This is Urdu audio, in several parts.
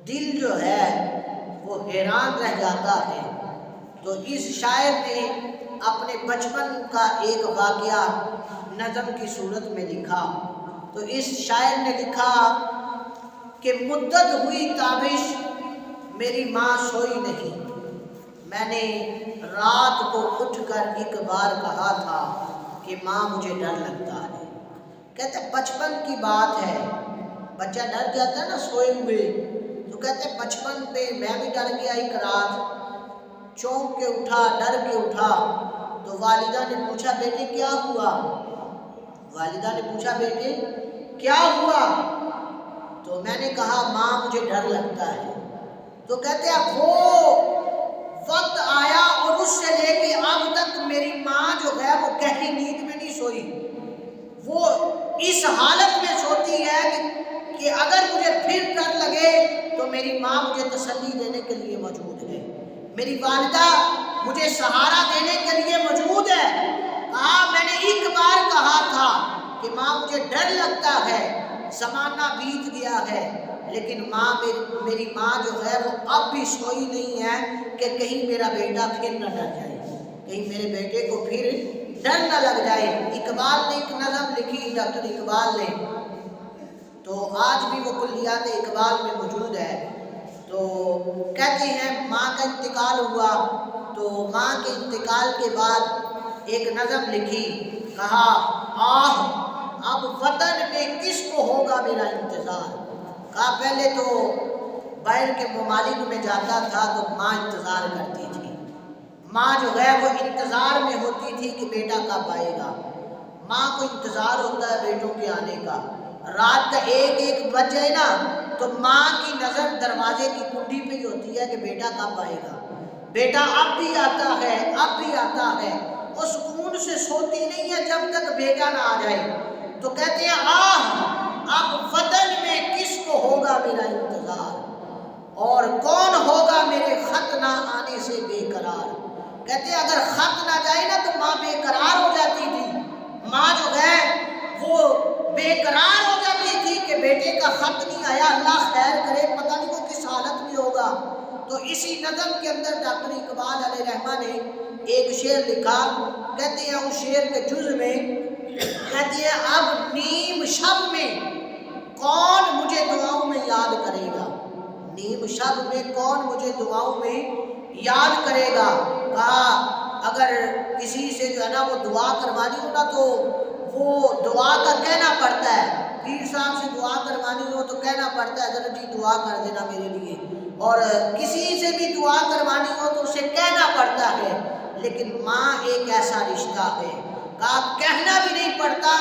دل جو ہے وہ حیران رہ جاتا ہے۔ تو اس شاعر نے اپنے بچپن کا ایک واقعہ نظم کی صورت میں لکھا۔ تو اس شاعر نے لکھا کہ مدت ہوئی تابش میری ماں سوئی نہیں، میں نے رات کو اٹھ کر ایک بار کہا تھا کہ ماں مجھے ڈر لگتا ہے۔ کہتے بچپن کی بات ہے، بچہ ڈر جاتا ہے نا سوئے ہوئے، تو کہتے بچپن پہ میں بھی ڈر گیا، ایک رات چونک کے اٹھا، ڈر کے اٹھا۔ تو والدہ نے پوچھا بیٹے کیا ہوا؟ والدہ نے پوچھا بیٹے کیا ہوا؟ تو میں نے کہا ماں مجھے ڈر لگتا ہے۔ تو کہتے ہیں وہ وقت آیا اور اس سے لے کے اب تک میری ماں جو ہے وہ گہری نیند میں نہیں سوئی، وہ اس حالت میں سوتی ہے کہ اگر مجھے پھر ڈر لگے تو میری ماں مجھے تسلی دینے کے لیے موجود ہے، میری والدہ مجھے سہارا دینے کے لیے موجود ہے۔ میں نے ایک بار کہا تھا کہ ماں مجھے ڈر لگتا ہے، زمانہ بیت گیا ہے، لیکن میری ماں جو ہے وہ اب بھی سوئی نہیں ہے کہ کہیں میرا بیٹا پھر نہ ڈر جائے، کہیں میرے بیٹے کو پھر ڈر نہ لگ جائے۔ اقبال نے ایک نظم لکھی، ڈاکٹر اقبال نے، تو آج بھی وہ کلیات اقبال میں موجود ہے۔ تو کہتے ہیں ماں کا انتقال ہوا، تو ماں کے انتقال کے بعد ایک نظم لکھی، کہا آہ اب وطن میں کس کو ہوگا میرا انتظار۔ کہا پہلے تو باہر کے ممالک میں جاتا تھا تو ماں انتظار کرتی تھی، ماں جو ہے وہ انتظار میں ہوتی تھی کہ بیٹا کب آئے گا۔ ماں کو انتظار ہوتا ہے بیٹوں کے آنے کا، رات کا ایک بج جائے نا تو ماں کی نظر دروازے کی کنڈی پہ ہی ہوتی ہے کہ بیٹا کب آئے گا، بیٹا اب بھی آتا ہے، اب بھی آتا ہے۔ وہ سکون سے سوتی نہیں ہے جب تک بیٹا نہ آ جائے۔ تو کہتے ہیں آہ اب وطن میں کس کو ہوگا میرا انتظار، اور کون ہوگا میرے خط نہ آنے سے بے قرار۔ کہتے ہیں اگر خط نہ جائے نا تو ماں بے قرار ہو جاتی تھی، ماں جو ہے وہ بے قرار ہو جاتی تھی کہ بیٹے کا خط نہیں آیا، اللہ خیر کرے، پتہ نہیں وہ کس حالت میں ہوگا۔ تو اسی نظم کے اندر ڈاکٹر اقبال علیہ رحمہ نے ایک شعر لکھا، کہتے ہیں اس شعر کے جز میں کہتے ہیں اب نیم شب میں کون مجھے دعاؤں میں یاد کرے گا، نیم شب میں کون مجھے دعاؤں میں یاد کرے گا۔ کہا اگر کسی سے جو ہے نا وہ دعا کروانی ہو نا تو وہ دعا کا کہنا پڑتا ہے، پیر صاحب سے دعا کروانی ہو تو کہنا پڑتا ہے حضرت جی دعا کر دینا میرے لیے، اور کسی سے بھی دعا کروانی ہو تو اسے کہنا پڑتا ہے۔ لیکن ماں ایک ایسا رشتہ ہے، کہا کہنا بھی نہیں پڑتا،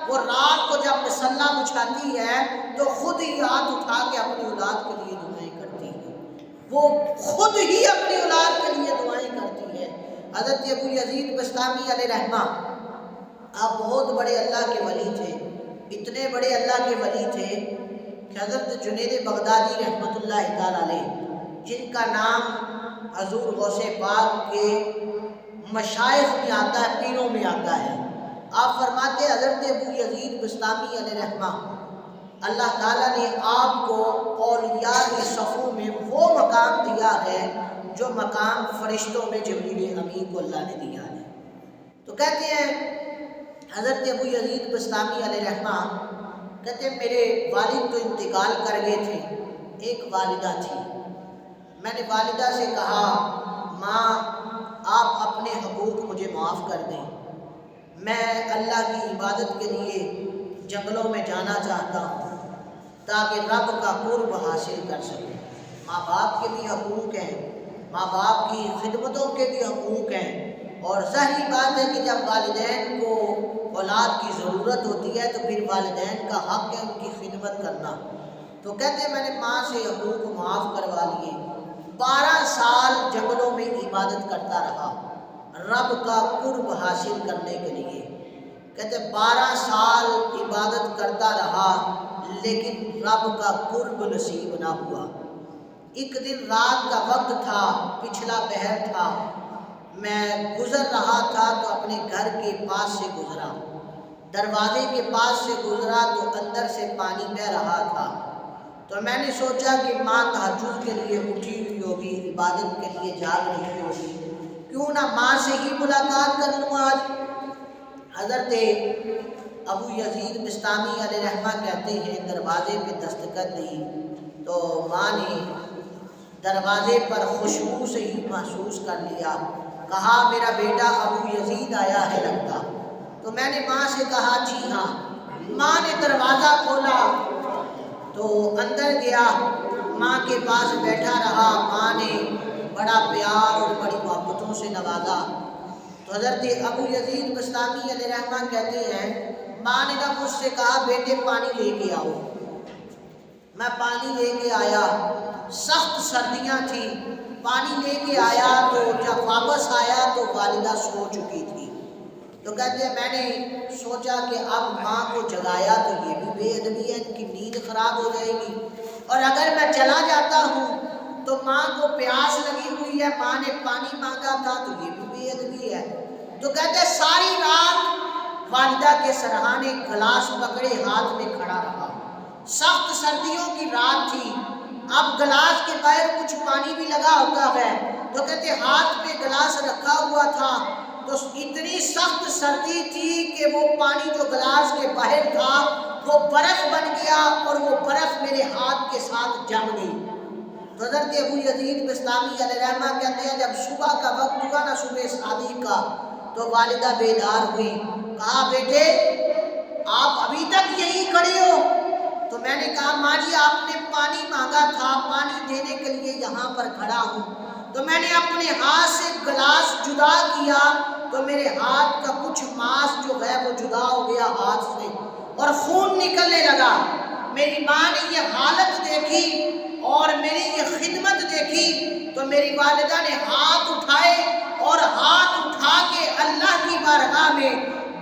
وہ رات کو جب مسلح بچھاتی ہے تو خود ہی ہاتھ اٹھا کے اپنی اولاد کے لیے دعائیں کرتی ہے، وہ خود ہی اپنی اولاد کے لیے دعائیں کرتی ہے۔ حضرت ابو یزید بستامی علیہ رحمہ آپ بہت بڑے اللہ کے ولی تھے، اتنے بڑے اللہ کے ولی تھے کہ حضرت جنید بغدادی رحمۃ اللہ تعالی علیہ، جن کا نام حضور غوث پاک کے مشائخ میں آتا ہے، پیروں میں آتا ہے، آپ فرماتے حضرت ابو یزید بستامی علیہ رحمہ اللہ تعالیٰ نے آپ کو اولیاء کی صفوں میں وہ مقام دیا ہے جو مقام فرشتوں میں جبریل امین کو اللہ نے دیا ہے۔ تو کہتے ہیں حضرت ابو یزید بستامی علیہ رحمہ کہتے ہیں میرے والد تو انتقال کر گئے تھے، ایک والدہ تھی، میں نے والدہ سے کہا ماں آپ اپنے حقوق مجھے معاف کر دیں، میں اللہ کی عبادت کے لیے جنگلوں میں جانا چاہتا ہوں تاکہ رب کا قرب حاصل کر سکوں۔ ماں باپ کے بھی حقوق ہیں، ماں باپ کی خدمتوں کے بھی حقوق ہیں، اور ظاہری بات ہے کہ جب والدین کو اولاد کی ضرورت ہوتی ہے تو پھر والدین کا حق ہے ان کی خدمت کرنا۔ تو کہتے ہیں میں نے ماں سے حقوق معاف کروا لیے، 12 سال جنگلوں میں عبادت کرتا رہا رب کا قرب حاصل کرنے کے لیے۔ کہتے 12 سال عبادت کرتا رہا لیکن رب کا قرب نصیب نہ ہوا۔ ایک دن رات کا وقت تھا، پچھلا پہر تھا، میں گزر رہا تھا تو اپنے گھر کے پاس سے گزرا، دروازے کے پاس سے گزرا تو اندر سے پانی بہہ رہا تھا، تو میں نے سوچا کہ ماں تہجد کے لیے اٹھی ہوئی ہوگی، عبادت کے لیے جاگ رہی ہوگی، کیوں نہ ماں سے ہی ملاقات کر لوں آج۔ حضرت ابو یزید بستامی علیہ رحمہ کہتے ہیں دروازے پہ دستک دی تو ماں نے دروازے پر خوشبو سے ہی محسوس کر لیا، کہا میرا بیٹا ابو یزید آیا ہے لگتا۔ تو میں نے ماں سے کہا جی ہاں۔ ماں نے دروازہ کھولا تو اندر گیا، ماں کے پاس بیٹھا رہا، ماں نے بڑا پیار اور بڑی محبتوں سے نوازا۔ تو حضرت ابو یزید بستامی علیہ رحمہ کہتے ہیں ماں نے جب مجھ سے کہا بیٹے پانی لے کے آؤ، میں پانی لے کے آیا، سخت سردیاں تھیں، پانی لے کے آیا تو جب واپس آیا تو والدہ سو چکی تھی۔ تو کہتے ہیں میں نے سوچا کہ اب ماں کو جگایا تو یہ بھی بے ادبی ہے، ان کی نیند خراب ہو جائے گی، اور اگر میں چلا جاتا ہوں تو ماں کو پیاس لگی ہوئی ہے، ماں نے پانی مانگا تھا تو یہ بھی بے ادبی ہے۔ تو کہتے ہیں ساری رات والدہ کے سرہانے گلاس پکڑے ہاتھ میں کھڑا رہا، سخت سردیوں کی رات تھی، اب گلاس کے باہر کچھ پانی بھی لگا ہوتا ہے، تو کہتے ہاتھ پہ گلاس رکھا ہوا تھا، تو اتنی سخت سردی تھی کہ وہ پانی جو گلاس کے باہر تھا وہ برف بن گیا اور وہ برف میرے ہاتھ کے ساتھ جم گئی۔ تو حضرت ابو یزید بستامی علیہ رحمہ کہتے ہیں جب صبح کا وقت ہوا نا، صبح صادق کا، تو والدہ بیدار ہوئی، کہا بیٹے آپ ابھی تک یہی کھڑے ہو؟ تو میں نے کہا ماں جی آپ نے پانی مانگا تھا، پانی دینے کے لیے یہاں پر کھڑا ہوں۔ تو میں نے اپنے ہاتھ سے گلاس جدا کیا تو میرے ہاتھ کا کچھ ماس جو ہے وہ جدا ہو گیا ہاتھ سے اور خون نکلنے لگا۔ میری ماں نے یہ حالت دیکھی اور میری یہ خدمت دیکھی تو میری والدہ نے ہاتھ اٹھائے اور ہاتھ اٹھا کے اللہ کی بارگاہ میں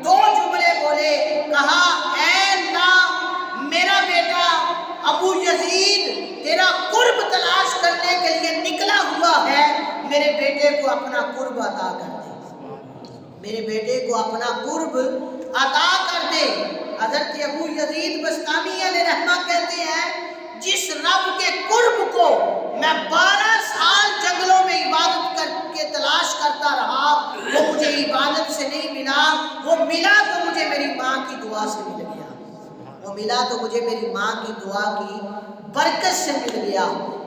دو جملے بولے، کہا اے اللہ میرا بیٹا ابو یزید تیرا قرب تلاش کرنے کے لیے نکلا ہوا ہے، میرے بیٹے کو اپنا قرب عطا کر دے، میرے بیٹے کو اپنا قرب عطا کر دے۔ حضرت ابو یزید بستامی علیہ رحمہ کہتے ہیں جس رب کے قرب کو میں 12 سال جنگلوں میں عبادت کر کے تلاش کرتا رہا، وہ مجھے عبادت سے نہیں ملا، وہ ملا تو مجھے میری ماں کی دعا سے مل گیا، وہ ملا تو مجھے میری ماں کی دعا کی برکت سے مل گیا۔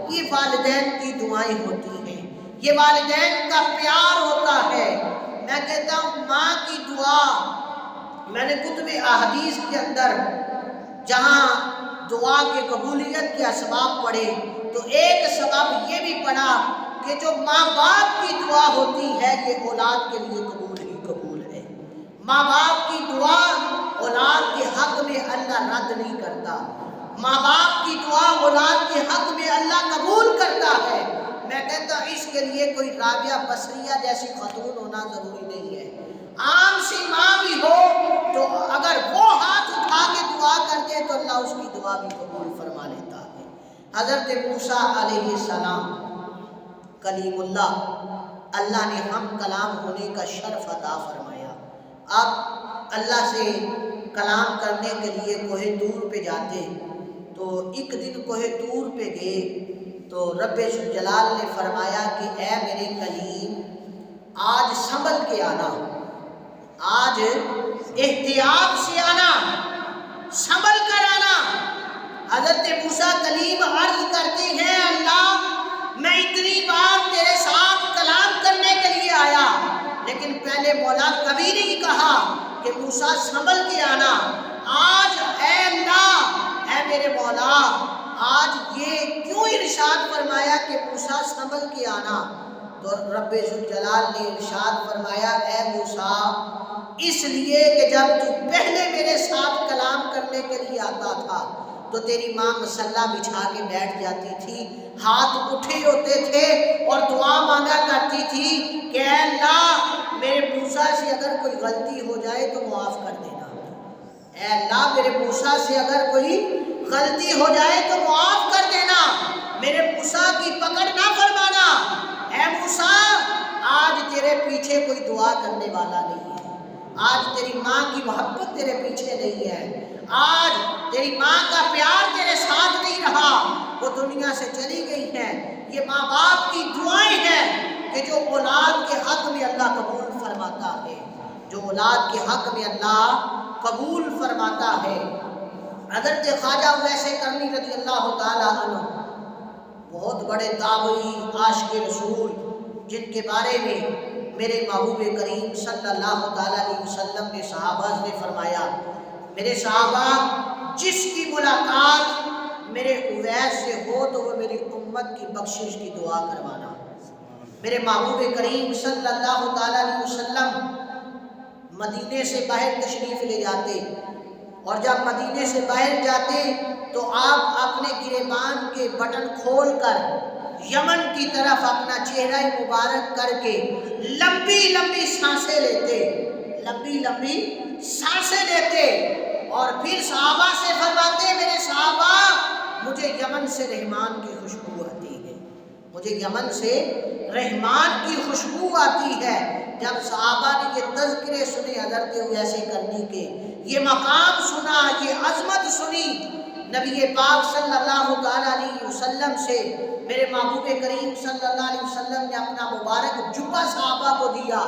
یہ والدین کی دعائیں ہوتی ہیں، یہ والدین کا پیار ہوتا ہے۔ میں کہتا ہوں ماں کی دعا، میں نے کتب احادیث کے اندر جہاں دعا کے قبولیت کے اسباب پڑھے تو ایک سبب یہ بھی پڑھا کہ جو ماں باپ کی دعا ہوتی ہے یہ اولاد کے لیے قبول ہی قبول ہے۔ ماں باپ کی دعا اولاد کے حق میں اللہ رد نہیں کرتا، ماں باپ کی دعا اولاد کے حق میں اللہ قبول کرتا ہے۔ میں کہتا ہوں اس کے لیے کوئی رابعہ بصریہ جیسی خاتون ہونا ضروری نہیں ہے، عام سی ماں بھی ہو تو اگر وہ ہاتھ اٹھا کے دعا کرتے تو اللہ اس کی دعا بھی قبول فرما لیتا ہے۔ حضرت موسیٰ علیہ السلام کلیم اللہ نے ہم کلام ہونے کا شرف عطا فرمایا۔ اب اللہ سے کلام کرنے کے لیے کوہ طور پہ جاتے تو ایک دن کوہ طور پہ گئے تو رب جلال نے فرمایا کہ اے میرے کلیم آج سنبھل کے آنا، آج احتیاط سے آنا، سنبھل کر آنا۔ حضرت موسیٰ کلیم عرض کرتے ہیں اللہ میں اتنی بار تیرے ساتھ کلام کرنے کے لیے آیا لیکن پہلے مولا کبھی نہیں کہا کہ موسیٰ سنبھل کے آنا، آج اے اللہ اے میرے مولا آج یہ کیوں ارشاد فرمایا کہ موسیٰ سنبھل کے آنا؟ تو رب ذوالجلال نے ارشاد فرمایا اے موسیٰ اس لیے کہ جب تو پہلے میرے ساتھ کلام کرنے کے لیے آتا تھا تو تیری ماں مصلی بچھا کے بیٹھ جاتی تھی، ہاتھ اٹھے ہوتے تھے اور دعا مانگا کرتی تھی کہ اے اللہ میرے موسیٰ سے اگر کوئی غلطی ہو جائے تو معاف کر دینا، اے اللہ میرے موسیٰ سے اگر کوئی غلطی ہو جائے تو معاف کر دینا، میرے موسیٰ کی پکڑ نہ فرمانا۔ اے موسیٰ آج تیرے پیچھے کوئی دعا کرنے والا نہیں ہے، آج تیری ماں کی محبت تیرے پیچھے نہیں ہے، آج تیری ماں کا پیار تیرے ساتھ نہیں رہا، وہ دنیا سے چلی گئی ہے۔ یہ ماں باپ کی دعائیں ہیں کہ جو اولاد کے حق میں اللہ قبول فرماتا ہے، جو اولاد کے حق میں اللہ قبول فرماتا ہے۔ حضرت خواجہ ویسے کرنی رضی اللہ تعالیٰ عنہ بہت بڑے تابعی عاشق رسول، جن کے بارے میں میرے محبوب کریم صلی اللہ تعالیٰ علیہ وسلم نے صحابہ نے فرمایا، میرے صحابہ جس کی ملاقات میرے اویس سے ہو تو وہ میری امت کی بخشش کی دعا کروانا۔ میرے محبوب کریم صلی اللہ تعالیٰ علیہ وسلم مدینے سے باہر تشریف لے جاتے، اور جب مدینے سے باہر جاتے تو آپ اپنے گریبان کے بٹن کھول کر یمن کی طرف اپنا چہرہ مبارک کر کے لمبی لمبی سانسیں لیتے، لمبی لمبی سانسیں لیتے، اور پھر صحابہ سے فرماتے، میرے صحابہ مجھے یمن سے رحمان کی خوشبو آتی ہے، مجھے یمن سے رحمان کی خوشبو آتی ہے۔ جب صحابہ نے یہ تذکرے سنے حضرت ویسے کرنی کے، یہ مقام سنا، یہ عظمت سنی، نبی پاک صلی اللہ تعالیٰ علیہ وسلم سے میرے محبوب کریم صلی اللہ علیہ وسلم نے اپنا مبارک جبہ صحابہ کو دیا،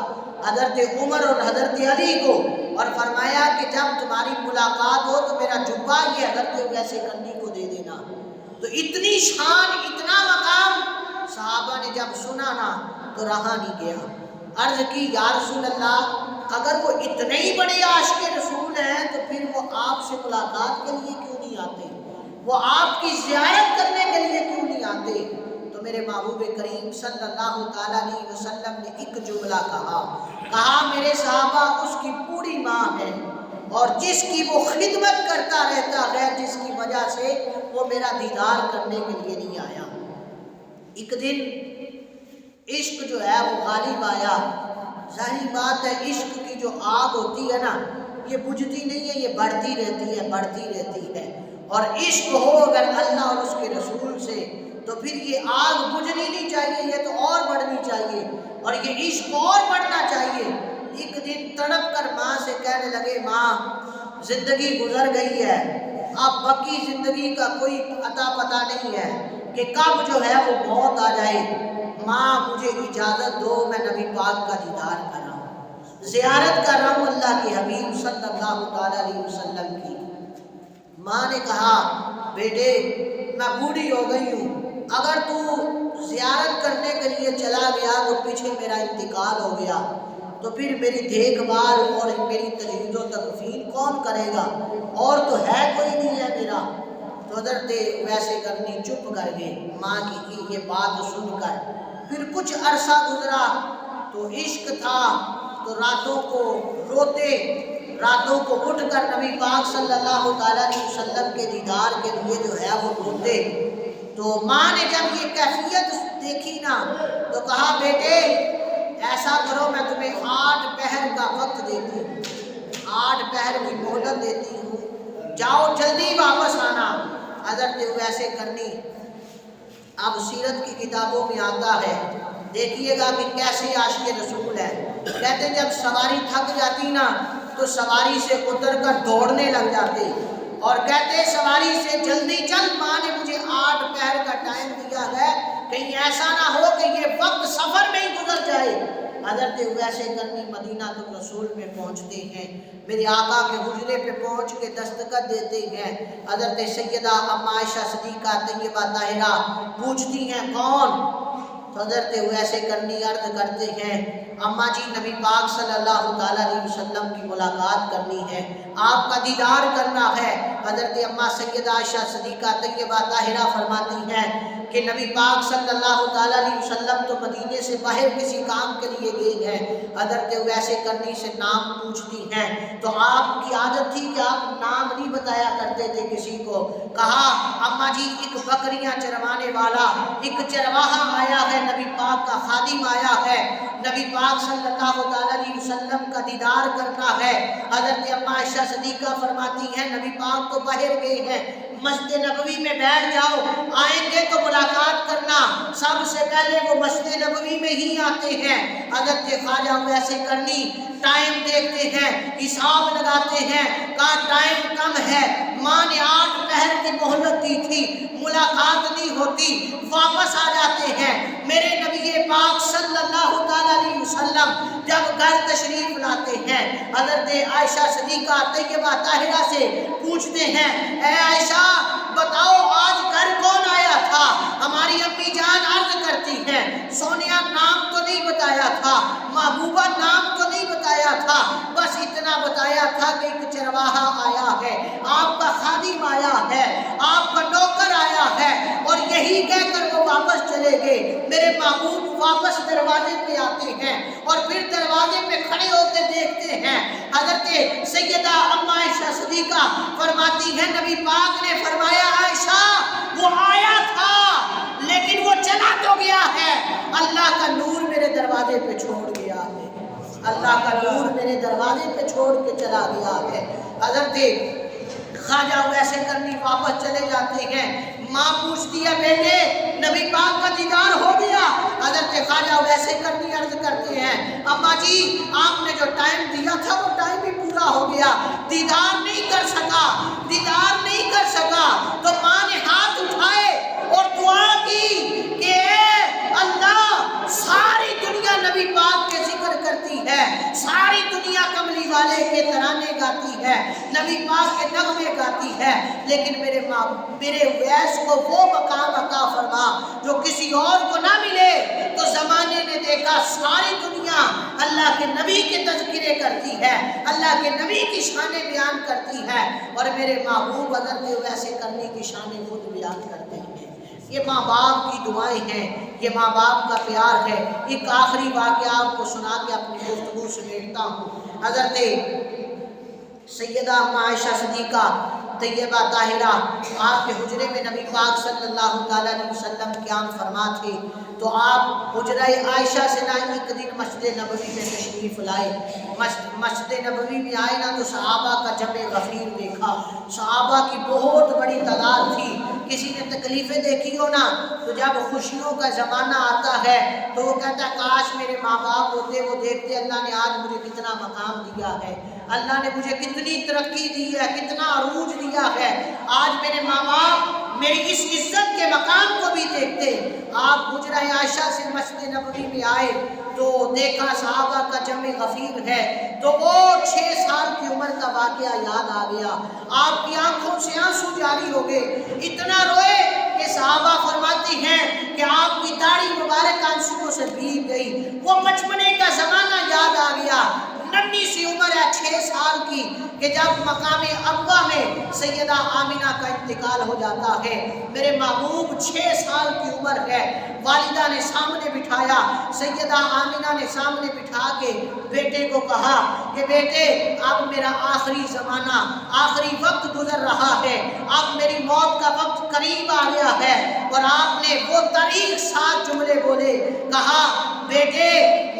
حضرت عمر اور حضرت علی کو، اور فرمایا کہ جب تمہاری ملاقات ہو تو میرا جبہ یہ حضرت ویسے کرنی کو دے دینا۔ تو اتنی شان، اتنا مقام صحابہ نے جب سنا نا تو رہا نہیں گیا۔ عرض کی یا رسول اللہ، اگر وہ اتنے ہی بڑے عاشق رسول ہیں تو پھر وہ آپ سے ملاقات کے لیے کیوں نہیں آتے، وہ آپ کی زیارت کرنے کے لیے کیوں نہیں آتے؟ تو میرے محبوب کریم صلی اللہ تعالیٰ علیہ وسلم نے ایک جملہ کہا میرے صحابہ اس کی پوری ماں ہے، اور جس کی وہ خدمت کرتا رہتا ہے، جس کی وجہ سے وہ میرا دیدار کرنے کے لیے نہیں آیا۔ ایک دن عشق جو ہے وہ غالب آیا۔ ظاہری بات ہے عشق کی جو آگ ہوتی ہے نا، یہ بجھتی نہیں ہے، یہ بڑھتی رہتی ہے، بڑھتی رہتی ہے، اور عشق ہو اگر اللہ اور اس کے رسول سے تو پھر یہ آگ بجھنی نہیں چاہیے، یہ تو اور بڑھنی چاہیے، اور یہ عشق اور بڑھنا چاہیے۔ ایک دن تڑپ کر ماں سے کہنے لگے، ماں زندگی گزر گئی ہے، اب باقی زندگی کا کوئی عطا پتہ نہیں ہے کہ کب جو ہے وہ موت آ جائے، ماں مجھے اجازت دو میں نبی پاک کا دیدار کر رہا ہوں، زیارت کر رہا ہوں اللہ کے حبیب صلی اللہ تعالیٰ علیہ وسلم کی۔ ماں نے کہا، بیٹے میں بوڑھی ہو گئی ہوں، اگر تو زیارت کرنے کے لیے چلا گیا تو پیچھے میرا انتقال ہو گیا تو پھر میری دیکھ بھال اور میری تجہیز و تکفین کون کرے گا، اور تو ہے کوئی نہیں ہے میرا۔ تو حضرت ویسے کرنی چپ کر گئے ماں کی یہ بات سن کر۔ پھر کچھ عرصہ گزرا تو عشق تھا تو راتوں کو روتے، راتوں کو اٹھ کر نبی پاک صلی اللہ تعالیٰ علیہ وسلم کے دیدار کے لیے جو ہے وہ روتے۔ تو ماں نے جب یہ کیفیت دیکھی نا تو کہا، بیٹے ایسا کرو میں تمہیں 8 پہر کا وقت دیتی ہوں، 8 پہر کی مہلت دیتی ہوں، جاؤ جلدی واپس آنا۔ حضرت ویسے کرنی اب سیرت کی کتابوں میں آتا ہے، دیکھیے گا کہ کیسے عاشق رسول ہے۔ کہتے ہیں جب سواری تھک جاتی نا تو سواری سے اتر کر دوڑنے لگ جاتے، اور کہتے سواری سے جلدی چل، ماں نے مجھے 8 پہر کا ٹائم دیا ہے، کہیں ایسا نہ ہو کہ یہ وقت سفر میں ہی گزر جائے۔ حضرت ویسے کرنی مدینہ الرسول میں پہنچتے ہیں، میرے آقا کے حجرے پہ پہنچ کے دستخط دیتے ہیں۔ حضرت سیدہ اما عائشہ صدیقہ طیبہ طاہرہ پوچھتی ہیں کون؟ تو حضرت ویسے کرنی عرض کرتے ہیں، اماں جی نبی پاک صلی اللہ تعالیٰ علیہ وسلم کی ملاقات کرنی ہے، آپ کا دیدار کرنا ہے۔ حضرت اماں سیدہ عائشہ صدیقہ طیبہ طاہرہ فرماتی ہیں کہ نبی پاک صلی اللہ تعالیٰ علیہ وسلم تو مدینے سے باہر کسی کام کے لیے گئے ہیں۔ حضرت ویسے کرنی سے نام پوچھتی ہیں تو آپ کی عادت تھی کہ آپ نام نہیں بتایا کرتے تھے کسی کو۔ کہا، اماں جی ایک بکریاں چروانے والا ایک چرواہا آیا ہے، نبی پاک کا خادم آیا ہے، نبی پاک صلی اللہ تعالیٰ علیہ وسلم کا دیدار کرنا ہے۔ حضرت اماں عائشہ صدیقہ فرماتی ہیں نبی پاک تو باہر گئے ہیں، مسجد نبوی میں بیٹھ جاؤ، آئیں گے تو ملاقات کرنا۔ سب سے پہلے وہ مسجد نبوی میں ہی آتے ہیں۔ حضرت خواجہ ویسے کرنی ٹائم دیکھتے ہیں، حساب لگاتے ہیں، کہا ٹائم کم ہے، ماں نے 8 پہر کی مہلت دی تھی، ملاقات نہیں ہوتی، واپس آ جاتے ہیں۔ میرے نبی پاک صلی اللہ علیہ وسلم جب گھر تشریف لاتے ہیں، حضرت عائشہ صدیقہ طیبہ طاہرہ سے پوچھتے ہیں، اے عائشہ بتاؤ آج گھر کون آیا تھا؟ ہماری امی جان عرض کرتی ہیں، سونیا نام تو نہیں بتایا تھا، محبوبہ نام تو نہیں بتایا تھا، بس اتنا بتایا تھا کہ ایک چرواہا آیا ہے، آپ کا خادم آیا ہے، آپ کا نوکر آیا ہے، اور یہی کہہ کر وہ واپس چلے گئے۔ میرے محبوب واپس دروازے پہ آتے ہیں اور پھر دروازے پہ کھڑے ہو کے دیکھتے ہیں، حضرت سیدہ اما عائشہ صدیقہ فرماتی ہے نبی پاک نے فرمایا عائشہ وہ آیا تھا لیکن وہ چلا تو گیا ہے، اللہ کا نور میرے دروازے پہ چھوڑ گیا ہے، اللہ کا نور میرے دروازے پہ چھوڑ کے چلا گیا ہے۔ حضرت خواجہ ویسے کرنی واپس چلے جاتے ہیں، ماں پوچھتی ہے بیٹے نبی پاک کا دیدار ہو گیا؟ حضرت خواجہ ویسے کرنی عرض کرتے ہیں اماں جی آپ نے جو ٹائم دیا تھا وہ ٹائم بھی پورا ہو گیا، دیدار نہیں کر سکا، دیدار نہیں کر سکا۔ تو ماں نے ہاتھ اٹھائے اور دعا کی کہ اے اللہ ساری دنیا نبی پاک کے ذکر کرتی ہے، ساری دنیا کملی والے کے ترانے گاتی ہے، نبی پاک کے نغمے گاتی ہے، لیکن میرے ویس کو وہ مقام عطا فرما جو کسی اور کو نہ ملے۔ تو زمانے نے دیکھا ساری دنیا اللہ کے نبی کے تذکرے کرتی ہے، اللہ کے نبی کی شانیں بیان کرتی ہے، اور میرے محبوب حضرت ویسے کرنے کی شانیں خود بیان کرتے ہیں۔ یہ ماں باپ کی دعائیں ہیں، یہ ماں باپ کا پیار ہے۔ ایک آخری واقعہ آپ کو سنا کے اپنی گفتگو سمیٹتا ہوں۔ حضرت سیدہ اما عائشہ صدیقہ طیبہ طاہرہ آپ کے حجرے میں نبی پاک صلی اللہ علیہ وسلم قیام فرما تھے، تو آپ حجرہ عائشہ سے نہ ایک دن مسجد نبوی میں تشریف لائے۔ مسجد نبوی میں آئے نا تو صحابہ کا جمع غفیر دیکھا، صحابہ کی بہت بڑی تعداد تھی۔ کسی نے تکلیفیں دیکھی ہو نا تو جب خوشیوں کا زمانہ آتا ہے تو وہ کہتا ہے کاش میرے ماں باپ ہوتے، وہ دیکھتے اللہ نے آج مجھے کتنا مقام دیا ہے، اللہ نے مجھے کتنی ترقی دی ہے، کتنا عروج دیا ہے، آج میرے ماں باپ میری اس عزت کے مقام کو بھی دیکھتے۔ آپ حجرہ عائشہ سے مسجد نبوی میں آئے تو دیکھا صحابہ کا جمع غفیر ہے، تو وہ 6 سال کی عمر کا واقعہ یاد آ گیا، آپ کی آنکھوں سے آنسو جاری ہو گئے، اتنا روئے کہ صحابہ فرماتی ہیں کہ آپ کی داڑھی مبارک آنسوؤں سے بھیگ گئی، وہ بچپنے کا زمانہ یاد آ گیا۔ ننھی سی عمر ہے 6 سال کی کہ جب مقام ابا میں سیدہ آمینہ کا انتقال ہو جاتا ہے۔ میرے محبوب 6 سال کی عمر ہے، والدہ نے سامنے بٹھایا، سیدہ آمینہ نے سامنے بٹھا کے بیٹے کو کہا کہ بیٹے اب میرا آخری زمانہ، آخری وقت گزر رہا ہے، اب میری موت کا وقت قریب آ گیا ہے، اور آپ نے وہ تاریخ 7 جملے بولے، کہا بیٹے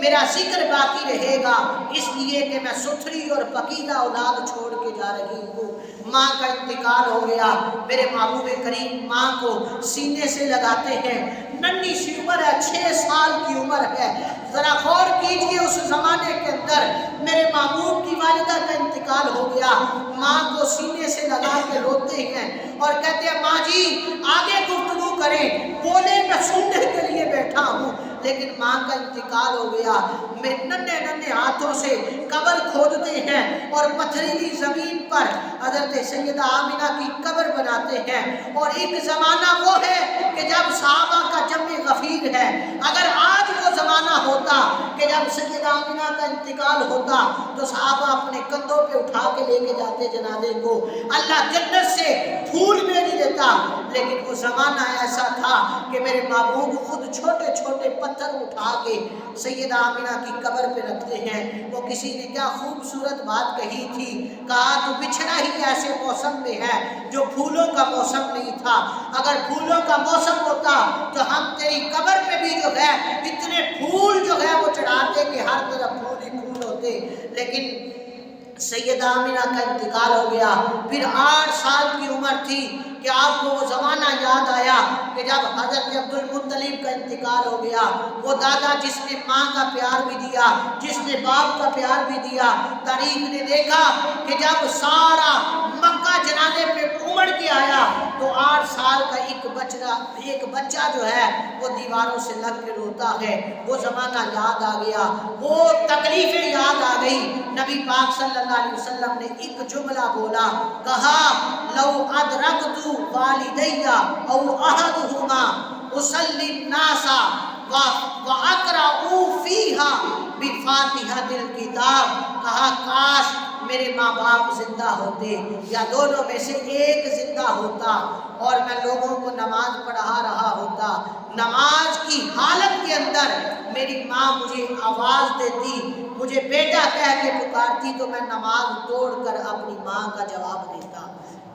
میرا ذکر باقی رہے گا اس لیے کہ میں ستھری اور پاکیزہ اولاد چھوڑ کے جا رہی ہوں۔ ماں کا انتقال ہو گیا، میرے محبوب کریم ماں کو سینے سے لگاتے ہیں، ننھی سی عمر ہے، 6 سال کی عمر ہے، ذرا غور کیجئے اس زمانے کے اندر میرے محبوب کی والدہ کا انتقال ہو گیا، ماں کو سینے سے لگا کے روتے ہیں اور کہتے ہیں ماں جی آگے گفتگو کریں، بولے میں سننے کے لیے بیٹھا ہوں، لیکن ماں کا انتقال ہو گیا۔ میں ننھے ننھے ہاتھوں سے قبر کھودتے ہیں اور پتھریلی زمین پر حضرت سیدہ آمینہ کی قبر بناتے ہیں، اور ایک زمانہ وہ ہے کہ جب صحابہ کا جمع غفیر ہے، اگر آج وہ زمانہ ہوتا کہ جب سیدہ آمینہ کا انتقال ہوتا تو صحابہ اپنے کندھوں پہ اٹھا کے لے کے جاتے جنازے کو، اللہ جنت سے پھول بھیج دیتا، لیکن وہ زمانہ ایسا تھا کہ میرے محبوب خود چھوٹے چھوٹے پتھر اٹھا کے سیدہ آمینہ کی قبر پہ رکھتے ہیں۔ وہ کسی نے کیا خوبصورت بات کہی تھی، کہا تو بچھڑا ہی ایسے موسم میں ہے جو پھولوں کا موسم نہیں تھا، اگر پھولوں کا موسم ہوتا تو ہم تیری قبر پہ بھی جو ہے اتنے پھول جو ہے وہ چڑھاتے کہ ہر طرف پھول ہی پھول ہوتے، لیکن سیدہ آمینہ کا انتقال ہو گیا۔ پھر 8 سال کی عمر تھی کہ آپ کو وہ زمانہ یاد آیا کہ جب حضرت عبدالمطلب کا انتقال ہو گیا، وہ دادا جس نے ماں کا پیار بھی دیا، جس نے باپ کا پیار بھی دیا، تاریخ نے دیکھا کہ جب سارا مکہ جنازے پہ امڑ کے آیا تو 8 سال کا ایک بچہ جو ہے وہ دیواروں سے لگ کے روتا ہے۔ وہ زمانہ یاد آ گیا، وہ تکلیفیں یاد آ گئی۔ نبی پاک صلی اللہ علیہ وسلم نے ایک جملہ بولا، کہا لو ادرکت والدی او احدہما اصلی الناس وَأَقْرَأُ فِيهَا بِفَاتِحَةِ الْكِتَابِ، کہا کاش میرے ماں باپ زندہ ہوتے یا دونوں میں سے ایک زندہ ہوتا اور میں لوگوں کو نماز پڑھا رہا ہوتا، نماز کی حالت کے اندر میری ماں مجھے آواز دیتی، مجھے بیٹا کہہ کے پکارتی تو میں نماز توڑ کر اپنی ماں کا جواب دیتا۔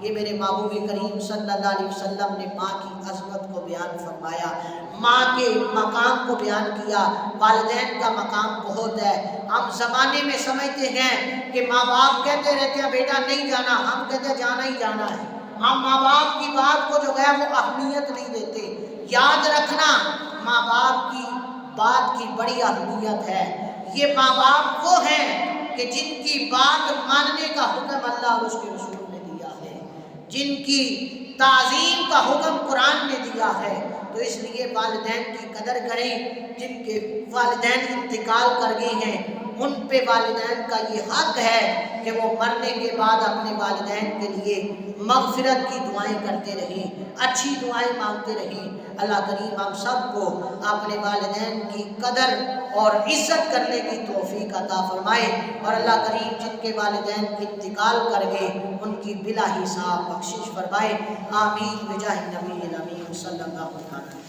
یہ میرے محبوب کریم صلی اللہ علیہ وسلم نے ماں کی عظمت کو بیان فرمایا، ماں کے مقام کو بیان کیا۔ والدین کا مقام بہت ہے۔ ہم زمانے میں سمجھتے ہیں کہ ماں باپ کہتے رہتے ہیں بیٹا نہیں جانا، ہم کہتے ہیں جانا ہی جانا ہے۔ ہم ماں باپ کی بات کو جو ہے وہ اہمیت نہیں دیتے۔ یاد رکھنا ماں باپ کی بات کی بڑی اہمیت ہے۔ یہ ماں باپ وہ ہیں کہ جن کی بات ماننے کا حکم اللہ اور اس کے رسول نے دیا ہے، جن کی تعظیم کا حکم قرآن نے دیا ہے۔ تو اس لیے والدین کی قدر کریں۔ جن کے والدین انتقال کر گئے ہیں ان پہ والدین کا یہ حق ہے کہ وہ مرنے کے بعد اپنے والدین کے لیے مغفرت کی دعائیں کرتے رہیں، اچھی دعائیں مانگتے رہیں۔ اللہ کریم ہم سب کو اپنے والدین کی قدر اور عزت کرنے کی توفیق عطا فرمائے، اور اللہ کریم جن کے والدین انتقال کر گئے ان کی بلا حساب بخشش فرمائے۔ آمین بجاہ نبی الامین صلی اللہ علیہ وسلم۔